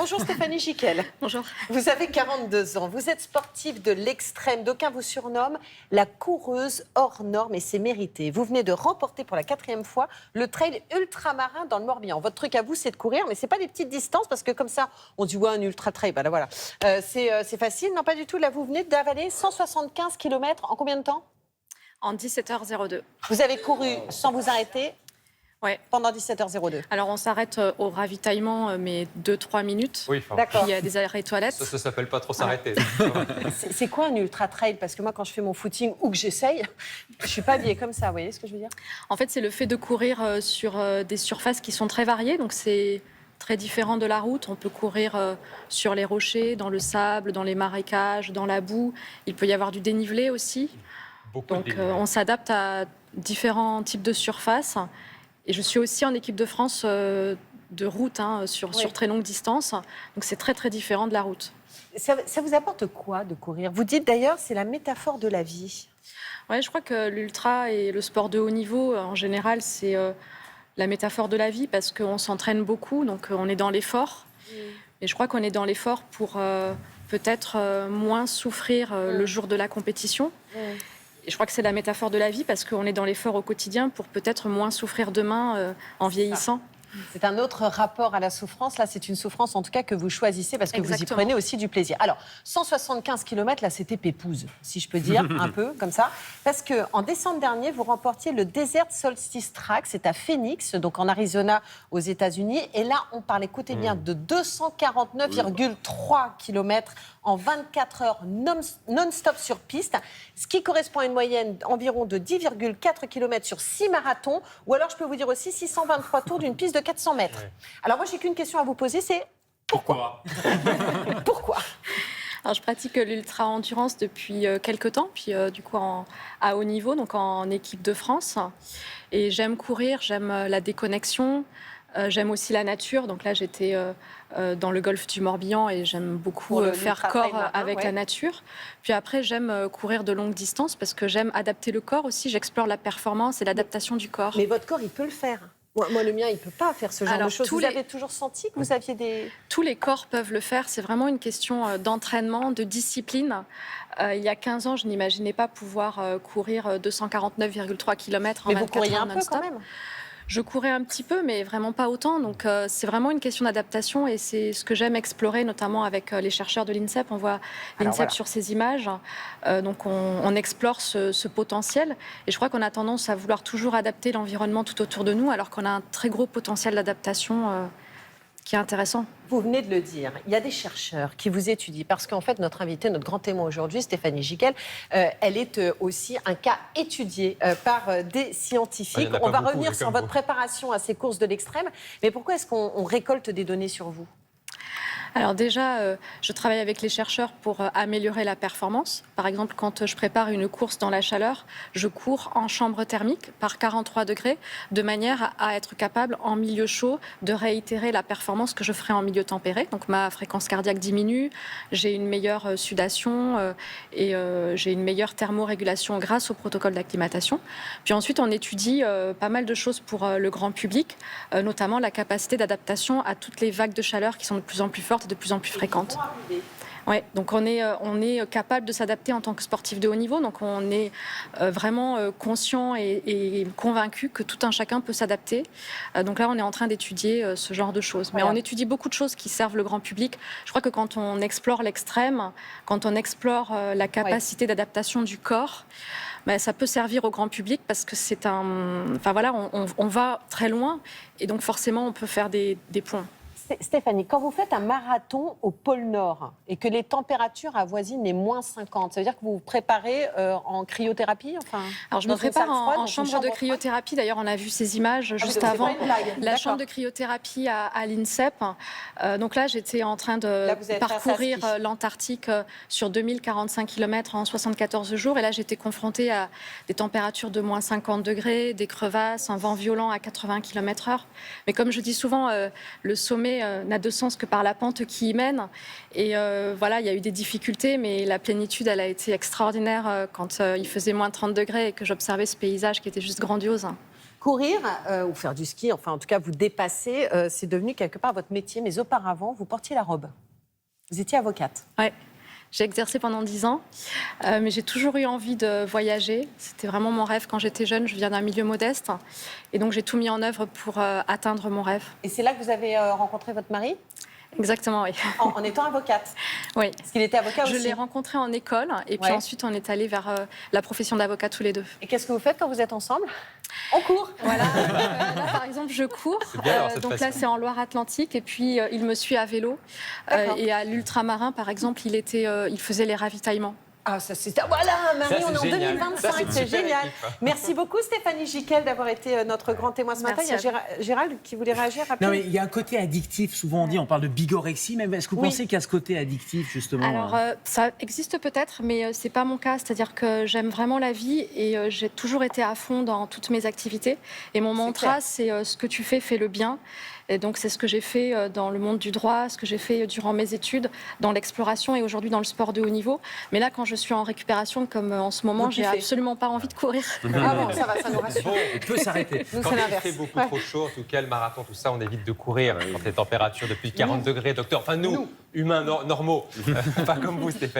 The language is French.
Bonjour Stéphanie Giquel. Bonjour. Vous avez 42 ans, vous êtes sportive de l'extrême. D'aucuns vous surnomment la coureuse hors norme et c'est mérité. Vous venez de remporter pour la 4e fois le trail ultramarin dans le Morbihan. Votre truc à vous, c'est de courir, mais ce n'est pas des petites distances parce que comme ça, on dit ouais, un ultra trail. Ben là, voilà. C'est facile. Non, pas du tout. Là, vous venez d'avaler 175 km en combien de temps? En 17h02. Vous avez couru sans vous arrêter? Ouais. Pendant 17h02. Alors, on s'arrête au ravitaillement, mais 2-3 minutes. Oui, d'accord. Puis il y a des arrêts toilettes. Ça s'appelle pas trop s'arrêter. C'est quoi un ultra trail? Parce que moi, quand je fais mon footing ou que j'essaye, je suis pas habillée comme ça. Vous voyez ce que je veux dire? En fait, c'est le fait de courir sur des surfaces qui sont très variées. Donc, c'est très différent de la route. On peut courir sur les rochers, dans le sable, dans les marécages, dans la boue. Il peut y avoir du dénivelé aussi. Donc, on s'adapte à différents types de surfaces. Et je suis aussi en équipe de France de route sur très longue distance. Donc c'est très très différent de la route. Ça vous apporte quoi de courir? Vous dites d'ailleurs c'est la métaphore de la vie. Ouais, je crois que l'ultra et le sport de haut niveau en général c'est la métaphore de la vie parce qu'on s'entraîne beaucoup, donc on est dans l'effort. Et je crois qu'on est dans l'effort pour peut-être moins souffrir le jour de la compétition. Et je crois que c'est la métaphore de la vie parce qu'on est dans l'effort au quotidien pour peut-être moins souffrir demain en vieillissant. C'est un autre rapport à la souffrance. Là, c'est une souffrance en tout cas que vous choisissez parce que Exactement. vous y prenez aussi du plaisir. Alors, 175 km, là, c'était pépouze, si je peux dire, un peu comme ça. Parce qu'en décembre dernier, vous remportiez le Desert Solstice Track. C'est à Phoenix, donc en Arizona, aux États-Unis. Et là, on parle, écoutez bien, de 249,3 km en 24 heures non-stop sur piste, ce qui correspond à une moyenne environ de 10,4 km sur 6 marathons, ou alors je peux vous dire aussi 623 tours d'une piste de 400 mètres. Ouais. Alors moi, j'ai qu'une question à vous poser, c'est pourquoi? Pourquoi? Alors, je pratique l'ultra-endurance depuis quelques temps, puis du coup à haut niveau, donc en équipe de France. Et j'aime courir, j'aime la déconnexion. J'aime aussi la nature, donc là j'étais dans le golfe du Morbihan et j'aime beaucoup faire corps avec la nature. Puis après j'aime courir de longue distance parce que j'aime adapter le corps aussi, j'explore la performance et l'adaptation du corps. Mais votre corps il peut le faire. Moi, le mien, il ne peut pas faire ce genre de choses. Vous avez toujours senti que vous aviez des... Tous les corps peuvent le faire. C'est vraiment une question d'entraînement, de discipline. Il y a 15 ans, je n'imaginais pas pouvoir courir 249,3 km en 24 heures non-stop. Mais vous couriez un peu quand même? Je courais un petit peu, mais vraiment pas autant. Donc, c'est vraiment une question d'adaptation et c'est ce que j'aime explorer, notamment avec les chercheurs de l'INSEP. On voit l'INSEP sur ces images. Donc, on explore ce potentiel. Et je crois qu'on a tendance à vouloir toujours adapter l'environnement tout autour de nous, alors qu'on a un très gros potentiel d'adaptation qui est intéressant. Vous venez de le dire, il y a des chercheurs qui vous étudient, parce qu'en fait, notre invitée, notre grand témoin aujourd'hui, Stéphanie Giquel, elle est aussi un cas étudié par des scientifiques. On va revenir sur votre préparation à ces courses de l'extrême, mais pourquoi est-ce qu'on récolte des données sur vous ? Alors déjà, je travaille avec les chercheurs pour améliorer la performance. Par exemple, quand je prépare une course dans la chaleur, je cours en chambre thermique par 43 degrés, de manière à être capable, en milieu chaud, de réitérer la performance que je ferai en milieu tempéré. Donc ma fréquence cardiaque diminue, j'ai une meilleure sudation et j'ai une meilleure thermorégulation grâce au protocole d'acclimatation. Puis ensuite, on étudie pas mal de choses pour le grand public, notamment la capacité d'adaptation à toutes les vagues de chaleur qui sont de plus en plus fortes et de plus en plus fréquentes. Ouais, donc on est capable de s'adapter en tant que sportif de haut niveau, donc on est vraiment conscient et convaincu que tout un chacun peut s'adapter. Donc là, on est en train d'étudier ce genre de choses. Mais on étudie beaucoup de choses qui servent le grand public. Je crois que quand on explore l'extrême, quand on explore la capacité d'adaptation du corps, ça peut servir au grand public parce que c'est Enfin voilà, on va très loin et donc forcément on peut faire des points. Stéphanie, quand vous faites un marathon au pôle Nord et que les températures avoisinent les moins 50, ça veut dire que vous vous préparez en cryothérapie Alors, je me prépare en chambre de cryothérapie. D'ailleurs, on a vu ces images juste avant. La chambre de cryothérapie à l'INSEP. Donc là, j'étais en train de parcourir l'Antarctique sur 2045 km en 74 jours. Et là, j'étais confrontée à des températures de moins 50 degrés, des crevasses, un vent violent à 80 km/h. Mais comme je dis souvent, le sommet n'a de sens que par la pente qui y mène. Et voilà, il y a eu des difficultés, mais la plénitude, elle a été extraordinaire quand il faisait moins 30 degrés et que j'observais ce paysage qui était juste grandiose. Courir ou faire du ski, enfin en tout cas vous dépasser, c'est devenu quelque part votre métier. Mais auparavant, vous portiez la robe. Vous étiez avocate. Ouais. J'ai exercé pendant 10 ans, mais j'ai toujours eu envie de voyager. C'était vraiment mon rêve quand j'étais jeune. Je viens d'un milieu modeste. Et donc, j'ai tout mis en œuvre pour atteindre mon rêve. Et c'est là que vous avez rencontré votre mari? Exactement, oui. En étant avocate? Oui. Parce qu'il était avocat aussi. Je l'ai rencontré en école. Et puis ensuite, on est allé vers la profession d'avocat tous les deux. Et qu'est-ce que vous faites quand vous êtes ensemble? On court. Voilà. Là, par exemple, je cours. Bien, donc là, c'est en Loire-Atlantique. Et puis, il me suit à vélo. Et à l'ultramarin, par exemple, il faisait les ravitaillements. Ah, ça c'est... Voilà, Marie, on est en 2025, c'est génial. Merci beaucoup Stéphanie Giquel d'avoir été notre grand témoin ce matin. Il y a Gérald qui voulait réagir rapidement. Non, mais il y a un côté addictif, souvent on parle de bigorexie, mais est-ce que vous pensez qu'il y a ce côté addictif, justement? Alors, ça existe peut-être, mais c'est pas mon cas. C'est-à-dire que j'aime vraiment la vie et j'ai toujours été à fond dans toutes mes activités. Et mon mantra, c'est ce que tu fais le bien. Et donc, c'est ce que j'ai fait dans le monde du droit, ce que j'ai fait durant mes études, dans l'exploration et aujourd'hui dans le sport de haut niveau. Mais là, quand je suis en récupération, comme en ce moment, j'ai absolument pas envie de courir. Ah bon, ça va, ça nous rassure. Bon, On peut s'arrêter. Donc, quand c'est il l'inverse. fait beaucoup trop chaud, en tout cas, le marathon, tout ça, on évite de courir quand les températures de plus de 40 degrés, docteur. Enfin, nous, humains normaux, pas comme vous, Stéphanie.